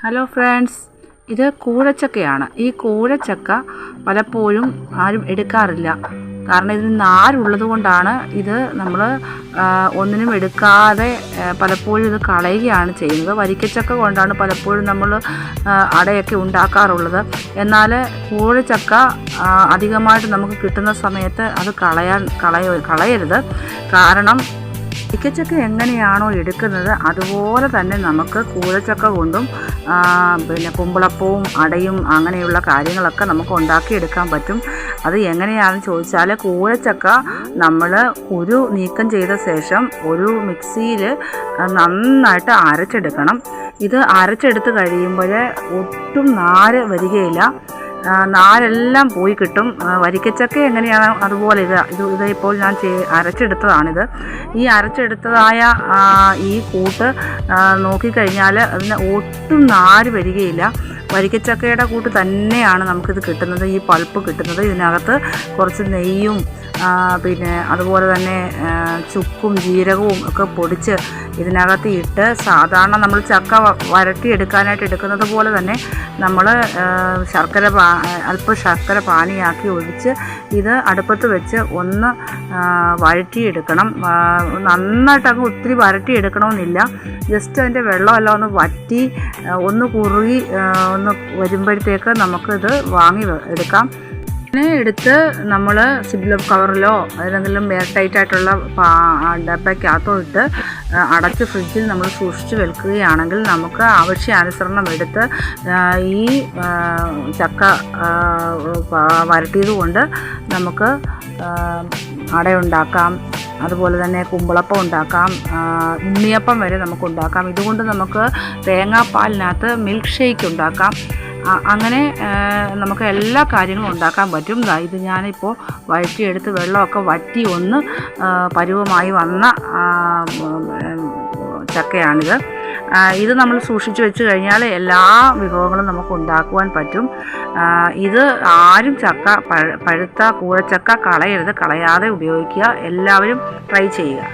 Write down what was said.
Hello friends, ഇത് കൂഴച്ചക്കയാണ്. ഈ കൂഴച്ചക്ക പലപ്പോഴും ആരും എടുക്കാറില്ല. കാരണം ഇതിന് നാരുള്ളത് കൊണ്ടാണ് ഇത് നമ്മൾ ഒന്നിനും എടുക്കാതെ പലപ്പോഴും ഇത് കളയുകയാണ് ചെയ്യുന്നത്. വരിക്കച്ചക്ക കൊണ്ടാണ് പലപ്പോഴും നമ്മൾ അടയൊക്കെ ഉണ്ടാക്കാറുള്ളത്. എന്നാൽ കൂഴച്ചക്ക അധികമായിട്ട് നമുക്ക് കിട്ടുന്ന സമയത്ത് അത് കളയരുത്. കാരണം വരിക്കച്ചക്ക എങ്ങനെയാണോ എടുക്കുന്നത് അതുപോലെ തന്നെ നമുക്ക് കൂഴച്ചക്ക കൊണ്ടും പിന്നെ കുമ്പളപ്പവും അടയും അങ്ങനെയുള്ള കാര്യങ്ങളൊക്കെ നമുക്ക് ഉണ്ടാക്കിയെടുക്കാൻ പറ്റും. അത് എങ്ങനെയാണെന്ന് ചോദിച്ചാൽ, കൂഴച്ചക്ക നമ്മൾ കുരു നീക്കം ചെയ്ത ശേഷം ഒരു മിക്സിയിൽ നന്നായിട്ട് അരച്ചെടുക്കണം. ഇത് അരച്ചെടുത്ത് കഴിയുമ്പോൾ ഒട്ടും നാര് വരികയില്ല, നാരെല്ലാം പോയി കിട്ടും. വരിക്കച്ചക്ക എങ്ങനെയാണ് അതുപോലെ ഇത് ഇപ്പോൾ ഞാൻ അരച്ചെടുത്തതാണിത്. ഈ അരച്ചെടുത്തതായ ഈ കൂട്ട് നോക്കിക്കഴിഞ്ഞാൽ അതിന് ഒട്ടും നാര് വരികയില്ല. വരിക്കച്ചക്കയുടെ കൂട്ട് തന്നെയാണ് നമുക്കിത് കിട്ടുന്നത്, ഈ പൾപ്പ് കിട്ടുന്നത്. ഇതിനകത്ത് കുറച്ച് നെയ്യും പിന്നെ അതുപോലെ തന്നെ ചുക്കും ജീരകവും ഒക്കെ പൊടിച്ച് ഇതിനകത്ത് ഇട്ട്, സാധാരണ നമ്മൾ ചക്ക വരട്ടിയെടുക്കാനായിട്ട് എടുക്കുന്നത് പോലെ തന്നെ നമ്മൾ അല്പം ശർക്കര പാനിയാക്കി ഒഴിച്ച് ഇത് അടുപ്പത്ത് വെച്ച് ഒന്ന് വഴറ്റിയെടുക്കണം. നന്നായിട്ടങ്ങ് ഒത്തിരി വരട്ടിയെടുക്കണമെന്നില്ല, ജസ്റ്റ് അതിൻ്റെ വെള്ളമെല്ലാം ഒന്ന് വറ്റി ഒന്ന് കുറുകി ഒന്ന് വരുമ്പോഴത്തേക്ക് നമുക്കിത് വാങ്ങി എടുക്കാം. ഇതിനെ എടുത്ത് നമ്മൾ സിബ്ലപ്പ് കവറിലോ ഏതെങ്കിലും എയർ ടൈറ്റായിട്ടുള്ള ഡപ്പയ്ക്കകത്തോ ഇട്ട് അടച്ച് ഫ്രിഡ്ജിൽ നമ്മൾ സൂക്ഷിച്ച് വെക്കുകയാണെങ്കിൽ നമുക്ക് ആവശ്യാനുസരണം എടുത്ത് ഈ ചക്ക വരട്ടിയത് കൊണ്ട് നമുക്ക് അടയുണ്ടാക്കാം, അതുപോലെ തന്നെ കുമ്പളപ്പം ഉണ്ടാക്കാം, ഉണ്ണിയപ്പം വരെ നമുക്ക് ഉണ്ടാക്കാം. ഇതുകൊണ്ട് നമുക്ക് തേങ്ങാപ്പാലിനകത്ത് മിൽക്ക് ഷേക്ക് ഉണ്ടാക്കാം. അങ്ങനെ നമുക്ക് എല്ലാ കാര്യങ്ങളും ഉണ്ടാക്കാൻ പറ്റും. ഇത് ഞാനിപ്പോൾ വഴറ്റിയെടുത്ത് വെള്ളമൊക്കെ വറ്റി ഒന്ന് പരുവമായി വന്ന ചക്കയാണിത്. ഇത് നമ്മൾ സൂക്ഷിച്ച് വെച്ച് കഴിഞ്ഞാൽ എല്ലാ വിഭവങ്ങളും നമുക്ക് ഉണ്ടാക്കുവാൻ പറ്റും. ഇത് ആരും പഴുത്ത കൂഴച്ചക്ക കളയാതെ ഉപയോഗിക്കുക. എല്ലാവരും ട്രൈ ചെയ്യുക.